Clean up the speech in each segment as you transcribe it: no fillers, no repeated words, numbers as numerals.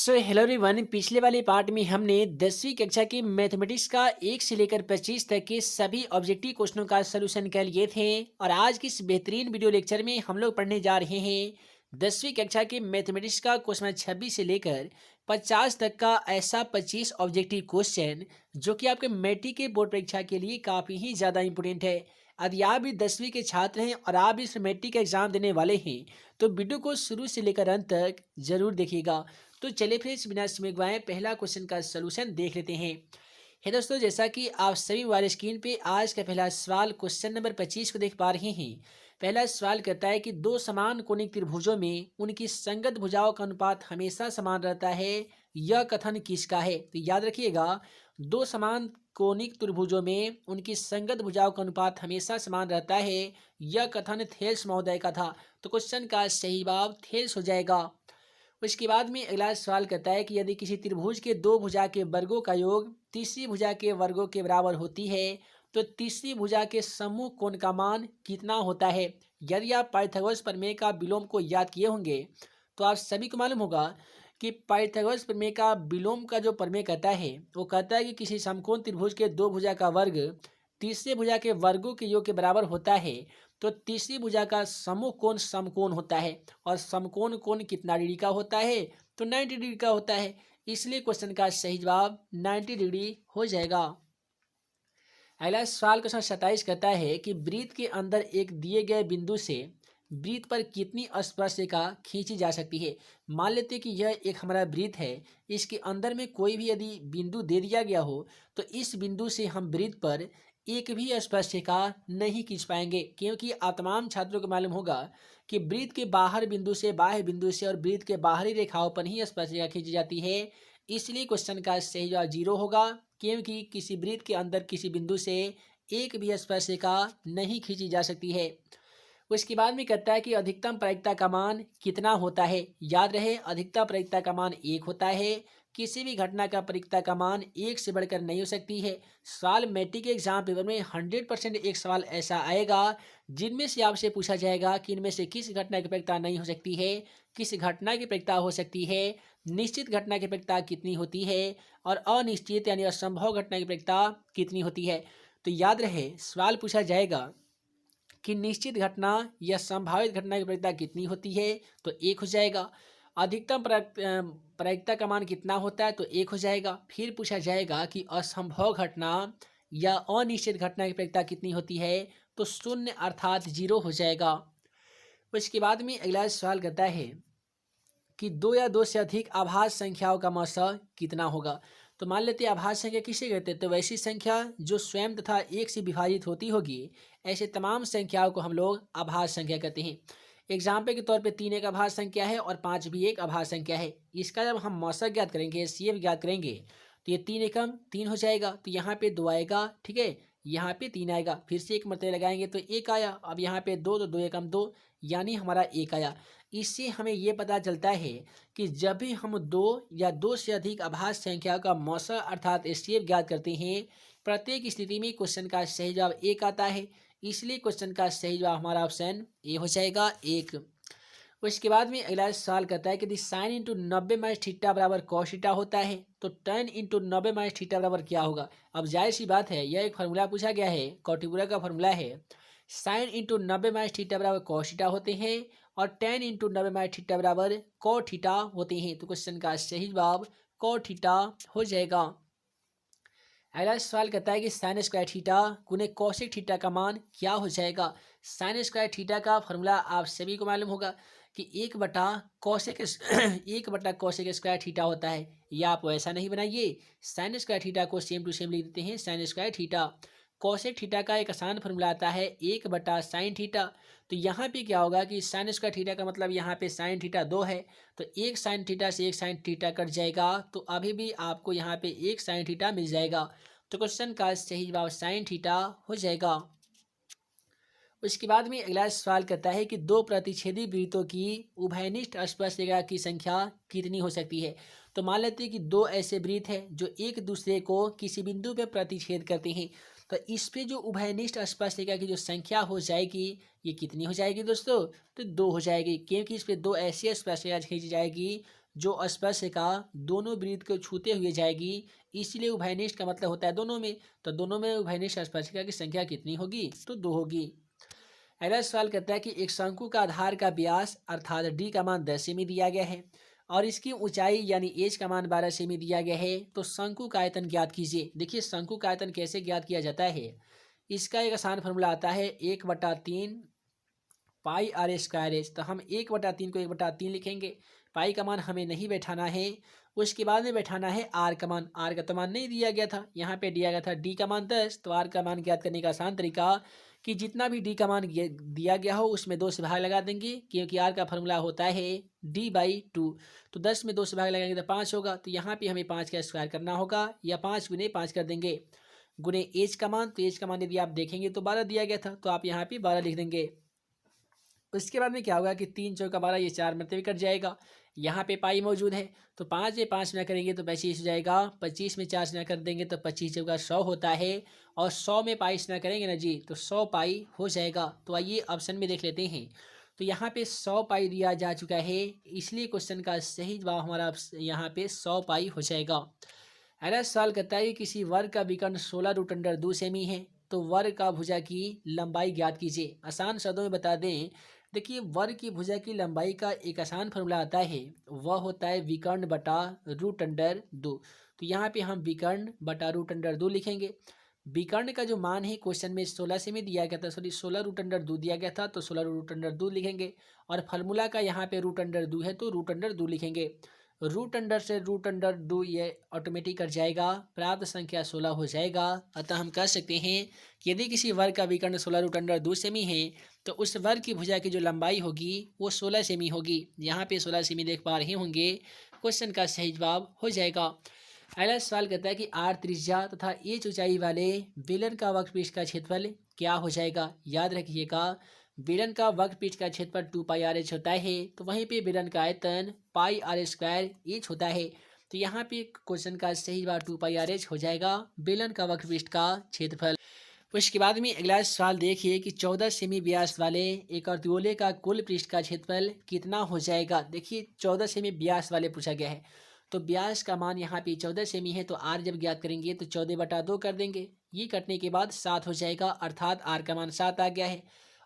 So hello everyone, पिछले वाले part में हमने 10वीं कक्षा की मैथमेटिक्स का 1 से लेकर 25 तक के सभी ऑब्जेक्टिव क्वेश्चनों का सलूशन कर लिए थे। और आज की इस बेहतरीन वीडियो लेक्चर में हम लोग पढ़ने जा रहे हैं 10वीं कक्षा के मैथमेटिक्स का क्वेश्चन 26 से लेकर 50 तक का ऐसा 25 ऑब्जेक्टिव क्वेश्चन जो कि आपके मैट्रिक के बोर्ड परीक्षा के लिए काफ़ी ही ज़्यादा इंपॉर्टेंट है। यदि आप भी 10वीं के छात्र हैं और आप इस मैट्रिक का एग्जाम देने वाले हैं तो वीडियो को शुरू से लेकर अंत तक जरूर देखिएगा। तो चलिए फिर इस बिना समय गवाए पहला क्वेश्चन का सलूशन देख लेते हैं। है दोस्तों, जैसा कि आप सभी मोबाइल स्क्रीन पे आज का पहला सवाल क्वेश्चन नंबर 25 को देख पा रहे हैं। पहला सवाल कहता है कि दो समान कोणिक त्रिभुजों में उनकी संगत भुजाओं का अनुपात हमेशा समान रहता है, यह कथन किसका है? तो याद रखिएगा, दो समान कोणिक त्रिभुजों में उनकी संगत भुजाओं का अनुपात हमेशा समान रहता है, यह कथन थेल्स महोदय का था। तो क्वेश्चन का सही जवाब थेल्स हो जाएगा। उसके बाद में अगला सवाल कहता है कि यदि किसी त्रिभुज के दो भुजा के वर्गों का योग तीसरी भुजा के वर्गों के बराबर होती है तो तीसरी भुजा के समूह कोण का मान कितना होता है? यदि आप पाइथागोरस प्रमेय का विलोम को याद किए होंगे तो आप सभी को मालूम होगा कि पाइथागोरस प्रमेय का विलोम का जो प्रमेय कहता है वो कहता है कि किसी समकोण त्रिभुज के दो भुजा का वर्ग तीसरे भुजा के वर्गों के योग के बराबर होता है तो तीसरी भुजा का समूह कोण समकोण होता है। और समकोण कोण कितना डिग्री का होता है? तो 90 डिग्री का होता है। इसलिए क्वेश्चन का सही जवाब 90 डिग्री हो जाएगा। अगला सवाल क्वेश्चन 27 कहता है कि वृत्त के अंदर एक दिए गए बिंदु से वृत्त पर कितनी स्पर्शरेखा खींची जा सकती है? मान लेते हैं कि यह एक हमारा वृत्त है, इसके अंदर में कोई भी यदि बिंदु दे दिया गया हो तो इस बिंदु से हम वृत्त पर एक भी स्पर्शरेखा नहीं खींच पाएंगे, क्योंकि आप तमाम छात्रों को मालूम होगा कि वृत्त के बाहर बिंदु से, बाह्य बिंदु से और वृत्त के बाहरी रेखाओं पर ही स्पर्शरेखा खींची जाती है। इसलिए क्वेश्चन का सही जवाब 0 होगा, क्योंकि किसी वृत्त के अंदर किसी बिंदु से एक भी स्पर्शरेखा नहीं खींची जा सकती है। उसके बाद में कहता है कि अधिकतम प्रायिकता का मान कितना होता है? याद रहे, अधिकतम प्रायिकता का मान 1 होता है। किसी भी घटना का प्रायिकता का मान 1 से बढ़कर नहीं हो सकती है। सवाल मैट्रिक के एग्जाम पेपर में 100% एक सवाल ऐसा आएगा जिनमें से आपसे पूछा जाएगा कि इनमें से किस घटना की प्रायिकता नहीं हो सकती है, किस घटना की प्रायिकता हो सकती है, निश्चित घटना की प्रायिकता कितनी होती है और अनिश्चित यानी असंभव घटना की प्रायिकता कितनी होती है। तो याद रहे, सवाल पूछा जाएगा कि निश्चित घटना या संभावित घटना की प्रायिकता कितनी होती है, तो 1 हो जाएगा। अधिकतम प्रायिकता का मान कितना होता है, तो 1 हो जाएगा। फिर पूछा जाएगा कि असंभव घटना या अनिश्चित घटना की प्रायिकता कितनी होती है, तो 0 अर्थात 0 हो जाएगा। उसके बाद में अगला सवाल कहता है कि दो या दो से अधिक आभास संख्याओं का मौसा कितना होगा? तो मान लेते हैं आभास संख्या किसे कहते हैं? तो वैसी संख्या जो स्वयं तथा एक से विभाजित होती होगी, ऐसे तमाम संख्याओं को हम लोग आभास संख्या कहते हैं। एग्जाम्पल के तौर पे 3 एक आभास संख्या है और 5 भी एक आभास संख्या है। इसका जब हम मौसा ज्ञात करेंगे, CF ज्ञात करेंगे, तो ये 3 एकम 3 हो जाएगा, तो यहाँ पे 2 आएगा, ठीक है, यहाँ पे 3 आएगा, फिर से एक मरतबा लगाएंगे तो 1 आया, अब यहाँ पे 2 तो 2 एकम 2 यानी हमारा 1 आया। इससे हमें ये पता चलता है कि जब भी हम दो या दो से अधिक आभास संख्या का मौसा अर्थात एचसीएफ ज्ञात करते हैं, प्रत्येक स्थिति में क्वेश्चन का सही जवाब 1 आता है। इसलिए क्वेश्चन का सही जवाब हमारा ऑप्शन ए हो जाएगा, 1। उसके बाद में अगला सवाल कहता है कि यदि साइन इंटू 90 माइनस थीटा बराबर कॉस थीटा होता है तो tan इंटू 90 माइनस थीटा बराबर क्या होगा? अब जाहिर सी बात है, यह एक फार्मूला पूछा गया है, कॉटिपुरा का फार्मूला है। साइन इंटू 90 माइनस थीटा बराबर कॉस थीटा होते हैं और tan इंटू 90 माइनस थीटा बराबर कॉट थीटा होते हैं। तो क्वेश्चन का सही जवाब कॉट थीटा हो जाएगा। अगला सवाल कहता है कि साइन स्क्वायर थीटा गुने कॉसेक थीटा का मान क्या हो जाएगा? साइन स्क्वायर थीटा का फॉर्मूला आप सभी को मालूम होगा कि 1/कॉसेक 1/कॉसेक स्क्वायर थीटा होता है। या आप वैसा नहीं बनाइए, साइन स्क्वायर थीटा को सेम टू सेम लिख देते हैं sine square theta. Cosec theta का एक आसान फॉर्मूला आता है 1/साइन थीटा। तो यहाँ पे क्या होगा कि साइन स्क्वायर थीटा का मतलब यहाँ पे साइन थीटा 2 है, तो एक साइन थीटा से एक साइन थीटा कट जाएगा, तो अभी भी आपको यहाँ पे एक साइन थीटा मिल जाएगा। तो क्वेश्चन का सही जवाब साइन थीटा हो जाएगा। उसके बाद में अगला सवाल कहता है कि दो प्रतिच्छेदी वृत्तों की उभयनिष्ठ स्पर्शरेखा की संख्या कितनी हो सकती है? तो मान लेते हैं कि दो ऐसे वृत्त हैं जो एक दूसरे को किसी बिंदु पे प्रतिच्छेद करते हैं, तो इस पे जो उभयनिष्ठ स्पर्शरेखा की जो संख्या हो जाएगी, ये कितनी हो जाएगी दोस्तों? तो 2 हो जाएगी, क्योंकि इस पे दो ऐसी स्पर्शरेखा खींची जाएगी जो स्पर्शिका दोनों वृत्त को छूते हुए जाएगी, इसलिए उभयनिष्ठ का मतलब होता है दोनों में। तो दोनों में उभयनिष्ठ स्पर्शिका की संख्या कितनी होगी? तो 2 होगी। अगला सवाल कहता है कि एक शंकु का आधार का व्यास अर्थात डी का मान 10 सेमी दिया गया है और इसकी ऊंचाई यानी एच का मान 12 सेमी दिया गया है, तो शंकु का आयतन ज्ञात कीजिए। देखिए शंकु का आयतन कैसे ज्ञात किया जाता है, इसका एक आसान फॉर्मूला आता है 1/3 पाई आर स्क्वायर एच। तो हम 1/3 को 1/3 लिखेंगे, पाई का मान हमें नहीं बैठाना है, उसके बाद में बैठाना है आर का मान। आर का तो मान नहीं दिया गया था, यहाँ पे दिया गया था डी का मान 10, तो आर का मान ज्ञात करने का आसान तरीका कि जितना भी डी का मान दिया गया हो उसमें 2 से भाग लगा देंगे, क्योंकि आर का फॉर्मूला होता है D/2। तो 10 में 2 से भाग लगाएंगे तो 5 होगा, तो यहाँ पे हमें 5 का स्क्वायर करना होगा या 5 गुने 5 कर देंगे गुने एच का मान। तो एच का मान यदि आप देखेंगे तो 12 दिया गया था, तो आप यहाँ पे 12 लिख देंगे। उसके बाद में क्या होगा कि 3 चौका 12, ये 4 मरतबे कट जाएगा। यहाँ पे पाई मौजूद है, तो 5 में 5 ना करेंगे तो 25 हो जाएगा, 25 में 4 ना कर देंगे तो 25 चौका 100 होता है, और 100 में पाई ना करेंगे ना जी तो 100 पाई हो जाएगा। तो आइए ऑप्शन में देख लेते हैं। तो यहाँ पे 100 पाई दिया जा चुका है, इसलिए क्वेश्चन का सही जवाब हमारा यहाँ पे 100 पाई हो जाएगा। अगला सवाल कहता है कि किसी वर्ग का विकर्ण 16√2 सेमी है, तो वर्ग का भुजा की लंबाई ज्ञात कीजिए। आसान शब्दों में बता दें, देखिए वर्ग की भुजा की लंबाई का एक आसान फॉर्मूला आता है, वह होता है विकर्ण बटा √2। तो यहाँ पे हम विकर्ण बटा √2 लिखेंगे। विकर्ण का जो मान है क्वेश्चन में 16 सेमी दिया गया था, सॉरी 16√2 दिया गया था, तो 16√2 लिखेंगे, और फार्मूला का यहाँ पे √2 है तो √2 लिखेंगे। √2 से √2 ये ऑटोमेटिक कट जाएगा, प्राप्त संख्या 16 हो जाएगा। अतः हम कह सकते हैं कि यदि किसी वर्ग का विकर्ण 16√2 सेमी है, तो उस वर्ग की भुजा की जो लंबाई होगी वो 16 सेमी होगी। यहाँ पे 16 सेमी देख पा रहे होंगे, क्वेश्चन का सही जवाब हो जाएगा। अगला सवाल कहता है कि आर त्रिज्या तथा एच ऊंचाई वाले बेलन का वक्रपृष्ठ का क्षेत्रफल क्या हो जाएगा। याद रखिएगा, बेलन का वक्रपृष्ठ का क्षेत्रफल 2πr/h होता है, तो वहीं पे बेलन का आयतन πr² होता है। तो यहाँ पे क्वेश्चन का सही जवाब 2πr/h हो जाएगा, बेलन का वक्रपृष्ठ का क्षेत्रफल। उसके बाद में अगला सवाल देखिए कि 14 सेमी व्यास वाले एक अर्धगोले का कुल पृष्ठ का क्षेत्रफल कितना हो जाएगा। देखिए 14 सेमी व्यास वाले पूछा गया है, तो व्यास का मान यहाँ पे 14 सेमी है, तो आर जब ज्ञात करेंगे तो 14/2 कर देंगे, ये कटने के बाद 7 हो जाएगा, अर्थात आर का मान 7 आ गया है।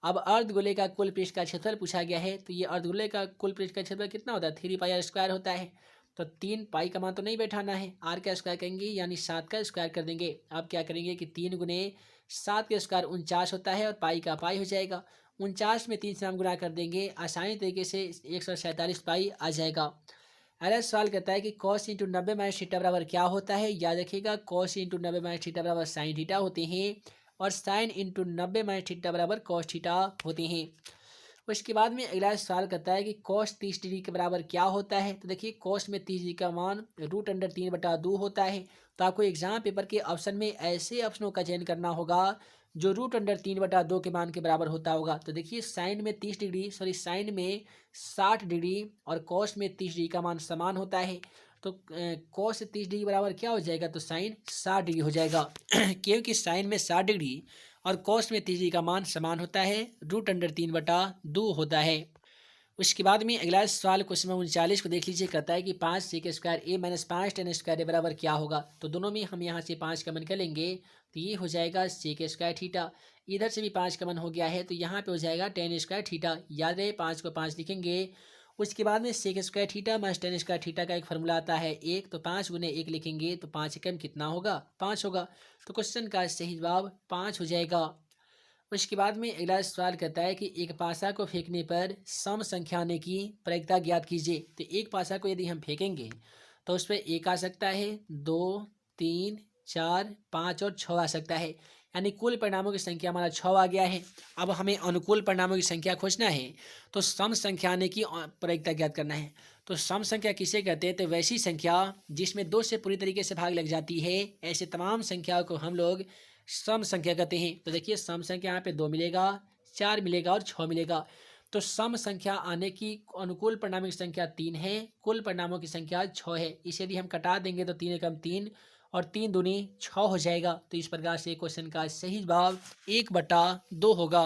अब अर्धगोले का कुल पृष्ठ का क्षेत्रफल पूछा गया है, तो ये अर्धगोले का कुल पृष्ठ का क्षेत्रफल कितना होता है, 3πr² होता है। तो 3 पाई का मान तो नहीं बैठाना है, आर का स्क्वायर करेंगे यानी 7 का स्क्वायर कर देंगे। अब क्या करेंगे कि 3 गुने 7 का स्क्वायर 49 होता है, और पाई का पाई हो जाएगा। 49 में 3 से हम गुणा कर देंगे, आसानी तरीके से 147 पाई आ जाएगा। अगला सवाल कहता है कि cos × 90 - बराबर क्या होता है। याद रखिएगा, cos × 90 - बराबर साइन थीटा होते हैं, और साइन × 90 बराबर cos थीटा होते हैं। उसके बाद में अगला सवाल कहता है कि cos 30 डिग्री के बराबर क्या होता है। तो देखिए cos में 30 डिग्री का मान √3/2 होता है। तो आपको एग्जाम पेपर के ऑप्शन में ऐसे ऑप्शनों का चयन करना होगा जो √3/2 के मान के बराबर होता होगा। तो देखिए साइन में 30 डिग्री, सॉरी साइन में 60 डिग्री और cos में 30 डिग्री का मान समान होता है। तो cos 30 डिग्री बराबर क्या हो जाएगा, तो साइन 60 डिग्री हो जाएगा क्योंकि साइन में 60 डिग्री और cos में 30 डिग्री का मान समान होता है, √3/2 होता है। उसके बाद में अगला सवाल क्वेश्चन नंबर 39 को देख लीजिए, कहता है कि 5sec² a - 5tan² बराबर क्या होगा। तो दोनों में हम यहाँ से 5 कॉमन कर लेंगे, तो ये हो जाएगा sec² थीटा। इधर से भी 5 कॉमन हो गया है, तो यहाँ पे हो जाएगा tan² थीटा। याद रहे 5 को 5 लिखेंगे। उसके बाद में sec² थीटा - tan² थीटा का एक फॉर्मूला आता है 1, तो 5 गुने 1 लिखेंगे, तो 5 एकम कितना होगा, 5 होगा। तो क्वेश्चन का सही जवाब 5 हो जाएगा। उसके बाद में अगला सवाल कहता है कि एक पासा को फेंकने पर सम संख्या आने की प्रायिकता ज्ञात कीजिए। तो एक पासा को यदि हम फेंकेंगे तो उस पर 1 आ सकता है, 2, 3, 4, 5 और 6 आ सकता है, यानी कुल परिणामों की संख्या हमारा 6 आ गया है। अब हमें अनुकूल परिणामों की संख्या खोजना है, तो सम संख्या आने की प्रायिकता ज्ञात करना है। तो सम संख्या किसे कहते हैं, तो वैसी संख्या जिसमें 2 से पूरी तरीके से भाग लग जाती है, ऐसे तमाम संख्याओं को हम लोग सम संख्या कहते हैं। तो देखिए सम संख्या यहाँ पे 2 मिलेगा, 4 मिलेगा और 6 मिलेगा। तो सम संख्या आने की अनुकूल परिणामों की संख्या 3 है, कुल परिणामों की संख्या 6 है। इसे यदि हम कटा देंगे तो 3 एकम 3 और 3 दूनी 6 हो जाएगा। तो इस प्रकार से क्वेश्चन का सही जवाब 1/2 होगा।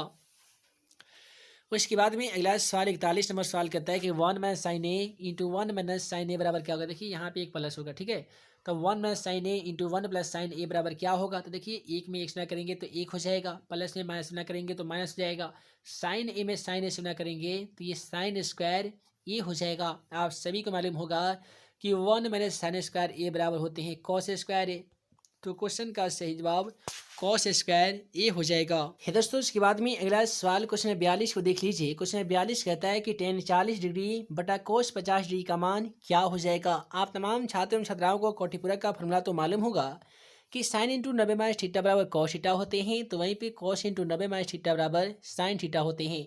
उसके बाद में अगला सवाल 41 नंबर सवाल कहता है कि 1 - sin A × 1 - sin A बराबर क्या होगा। देखिए यहाँ पे एक प्लस होगा, ठीक है। तो 1 - sin A × 1 + sin A बराबर क्या होगा। तो देखिए एक में एक गुना करेंगे तो एक हो जाएगा, प्लस में माइनस गुना करेंगे तो माइनस हो जाएगा, साइन ए में साइन ए से गुना करेंगे तो ये साइन स्क्वायर ए हो जाएगा। आप सभी को मालूम होगा कि 1 - sin² बराबर होते हैं कॉस स्क्वायर ए। तो क्वेश्चन का सही जवाब कॉस स्क्वायर ए हो जाएगा। है दोस्तों, उसके बाद में अगला सवाल क्वेश्चन 42 को देख लीजिए। क्वेश्चन 42 कहता है कि tan 40 डिग्री बटा कोस 50 डिग्री का मान क्या हो जाएगा। आप तमाम छात्र एवं छात्राओं को कोटिपूरक का फॉर्मूला तो मालूम होगा कि साइन इंटू 90 - बराबर कॉस थीटा होते हैं, तो वहीं पे कॉस इंटू 90 - बराबर साइन थीटा होते हैं।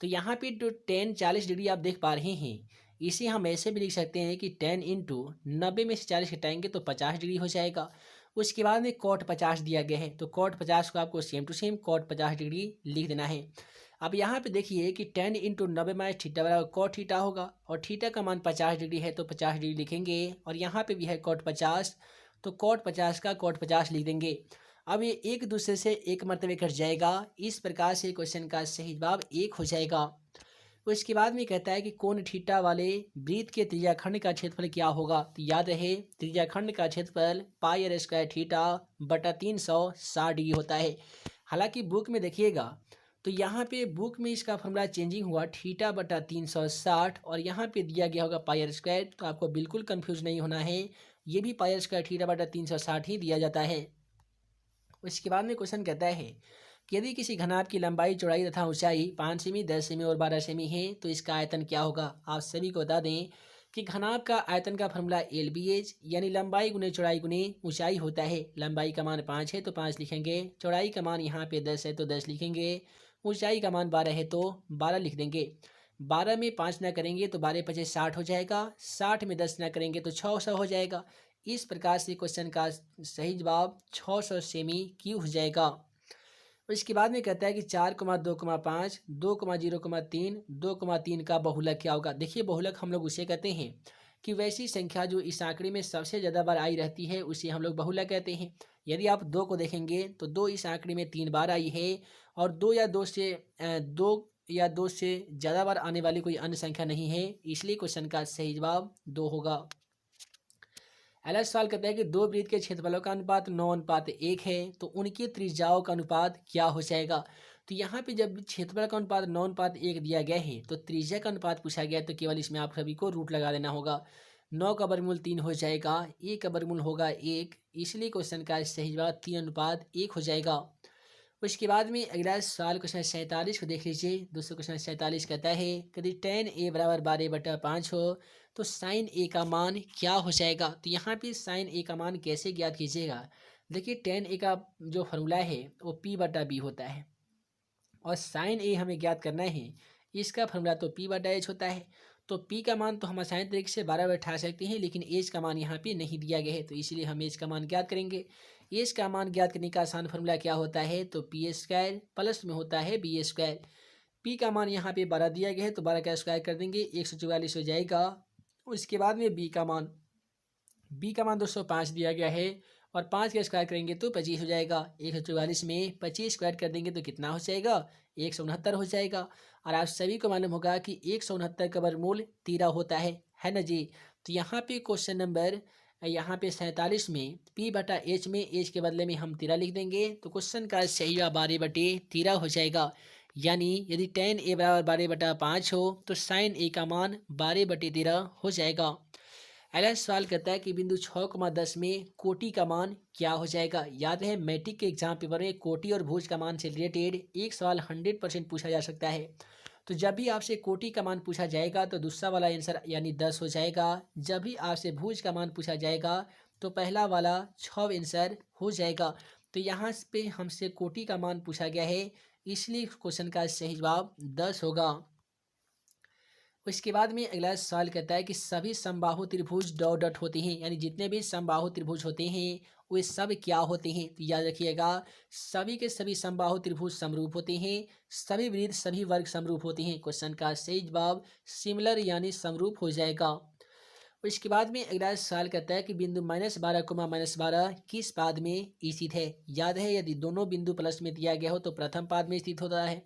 तो यहाँ पे जो tan 40 डिग्री आप देख पा रहे हैं, इसे हम ऐसे भी लिख सकते हैं कि tan इंटू 90 में से 40 घटाएंगे तो 50 डिग्री हो जाएगा। उसके बाद में कॉट 50 दिया गया है, तो कॉट 50 को आपको same to same cot 50 degree लिख देना है। अब यहाँ पे देखिए कि 10 इंटू 90 - बराबर कॉट थीटा होगा, और थीटा का मान 50 डिग्री है तो 50 डिग्री लिखेंगे, और यहाँ पे भी है कॉट 50, तो कॉट 50 का कॉट 50 लिख देंगे। अब ये एक दूसरे से एक मरतबे कट जाएगा, इस प्रकार से क्वेश्चन का सही जवाब एक हो जाएगा। उसके बाद में कहता है कि कोण थीटा वाले वृत्त के त्रिज्याखंड का क्षेत्रफल क्या होगा। तो याद रहे त्रिज्याखंड का क्षेत्रफल πr² थीटा बटा 360 डिग्री होता है। हालांकि बुक में देखिएगा तो यहाँ पे बुक में इसका फॉर्मूला चेंजिंग हुआ थीटा बटा 360, और यहाँ पे दिया गया होगा πr², तो आपको बिल्कुल कंफ्यूज नहीं होना है, ये भी πr² थीटा बटा 360 ही दिया जाता है। उसके बाद में क्वेश्चन कहता है कि यदि किसी घनाभ की लंबाई चौड़ाई तथा ऊंचाई 5 सेमी 10 सेमी और 12 सेमी है तो इसका आयतन क्या होगा। आप सभी को बता दें कि घनाभ का आयतन का फॉर्मूला LBH यानी लंबाई गुने चौड़ाई गुने ऊंचाई होता है। लंबाई का मान 5 है तो 5 लिखेंगे, चौड़ाई का मान यहाँ पे 10 है तो 10 लिखेंगे, ऊंचाई का मान 12 है तो 12 लिख देंगे। 12 में 5 ना करेंगे तो 12 × 5 = 60 हो जाएगा, 60 में 10 ना करेंगे तो 600 हो जाएगा। इस प्रकार से क्वेश्चन का सही जवाब 600 सेमी क्यूब हो जाएगा। और इसके बाद में कहता है कि 4,2,5 2,0,3 2,3 का बहुलक क्या होगा। देखिए बहुलक हम लोग उसे कहते हैं कि वैसी संख्या जो इस आंकड़े में सबसे ज़्यादा बार आई रहती है उसे हम लोग बहुलक कहते हैं। यदि आप 2 को देखेंगे तो 2 इस आंकड़े में 3 बार आई है, और 2 या 2 से ज़्यादा बार आने वाली कोई अन्य संख्या नहीं है, इसलिए क्वेश्चन का सही जवाब 2 होगा। अगला सवाल कहता है कि दो वृत्त के क्षेत्रफलों का अनुपात 9:1 है तो उनकी त्रिज्याओं का अनुपात क्या हो जाएगा। तो यहाँ पे जब क्षेत्रफल का अनुपात 9:1 दिया गया है तो त्रिज्या का अनुपात पूछा गया, तो केवल इसमें आप सभी को रूट लगा देना होगा। 9 का वर्गमूल 3 हो जाएगा, 1 का वर्गमूल होगा 1, इसलिए क्वेश्चन का सही जवाब 3:1 हो जाएगा। उसके बाद में अगला सवाल क्वेश्चन 47 को देख लीजिए। दोस्तों क्वेश्चन 47 कहता है यदि tan A बराबर 12/5 हो तो साइन ए का मान क्या हो जाएगा। तो यहाँ पे साइन ए का मान कैसे ज्ञात कीजिएगा। देखिए tan ए का जो फॉर्मूला है वो P/B होता है, और साइन ए हमें ज्ञात करना है, इसका फॉर्मूला तो P/H होता है। तो P का मान तो हम आसान तरीके से 12 बैठा सकते हैं, लेकिन एज का मान यहाँ पे नहीं दिया गया है, तो इसीलिए हम एज का मान ज्ञात करेंगे। एज का मान ज्ञात करने का आसान फॉर्मूला क्या होता है, तो P² प्लस में होता है B²। P का मान यहाँ पे 12 दिया गया है तो 12 का स्क्वायर कर देंगे 144 हो जाएगा। उसके बाद में B का मान 205 दिया गया है, और 5 का स्क्वायर करेंगे तो 25 हो जाएगा। 144 में 25 स्क्वायर कर देंगे तो कितना हो जाएगा, 169 हो जाएगा। और आप सभी को मालूम होगा कि 169 का वर्गमूल 13 होता है ना जी। तो यहाँ पे क्वेश्चन नंबर यहाँ पे 47 में P/H में एच के बदले में हम 13 लिख देंगे, तो क्वेश्चन का सही जवाब 12/13 हो जाएगा। यानी यदि tan A बराबर 12/5 हो तो साइन A का मान 12/13 हो जाएगा। अगला सवाल कहता है कि बिंदु 6,10 में कोटि का मान क्या हो जाएगा। याद है मैट्रिक के एग्जाम पेपर में कोटि और भुज का मान से रिलेटेड एक सवाल 100% पूछा जा सकता है। तो जब भी आपसे कोटि का मान पूछा जाएगा तो दूसरा वाला आंसर यानी 10 हो जाएगा। जब भी आपसे भुज का मान पूछा जाएगा तो पहला वाला 6 आंसर हो जाएगा। तो यहाँ पे हमसे कोटि का मान पूछा गया है, इसलिए क्वेश्चन का सही जवाब 10 होगा। उसके बाद में अगला सवाल कहता है कि सभी समबाहु त्रिभुज डॉट डॉट होते हैं, यानी जितने भी समबाहु त्रिभुज होते हैं वे सब क्या होते हैं। तो याद रखिएगा सभी के सभी समबाहु त्रिभुज समरूप होते हैं, सभी वृत्त सभी वर्ग समरूप होते हैं। क्वेश्चन का सही जवाब सिमिलर यानी समरूप हो जाएगा। इसके बाद में अगला सवाल कहता है कि बिंदु -12, -12 किस पाद में स्थित है। याद है यदि दोनों बिंदु प्लस में दिया गया हो तो प्रथम पाद में स्थित होता है,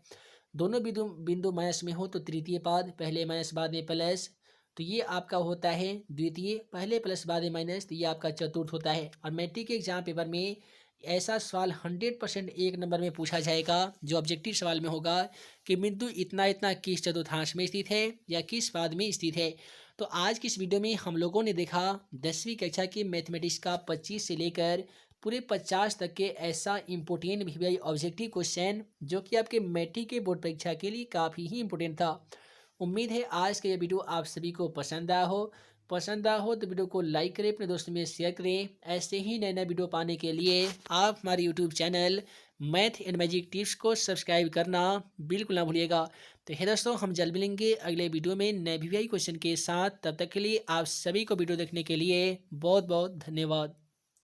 दोनों बिंदु बिंदु माइनस में हो तो तृतीय पद, पहले माइनस बाद में प्लस, तो ये आपका होता है द्वितीय, पहले प्लस बाद में माइनस, तो ये आपका चतुर्थ होता है। और मैट्रिक के एग्जाम पेपर में ऐसा सवाल 100% एक नंबर में पूछा जाएगा, जो ऑब्जेक्टिव सवाल में होगा कि बिंदु इतना इतना किस चतुर्थांश में स्थित है या किस पाद में स्थित है। तो आज की इस वीडियो में हम लोगों ने देखा 10वीं कक्षा की मैथमेटिक्स का 25 से लेकर पूरे 50 तक के ऐसा इंपोर्टेंट वीवीआई ऑब्जेक्टिव क्वेश्चन जो कि आपके मैट्रिक के बोर्ड परीक्षा के लिए काफ़ी ही इंपोर्टेंट था। उम्मीद है आज का ये वीडियो आप सभी को पसंद आया हो तो वीडियो को लाइक करें, अपने दोस्तों में शेयर करें। ऐसे ही नए नए वीडियो पाने के लिए आप हमारे YouTube channel math and magic tips को सब्सक्राइब करना बिल्कुल ना भूलिएगा। तो है दोस्तों, हम जल्द मिलेंगे अगले वीडियो में नए वीवीआई क्वेश्चन के साथ। तब तक के लिए आप सभी को वीडियो देखने के लिए बहुत बहुत धन्यवाद।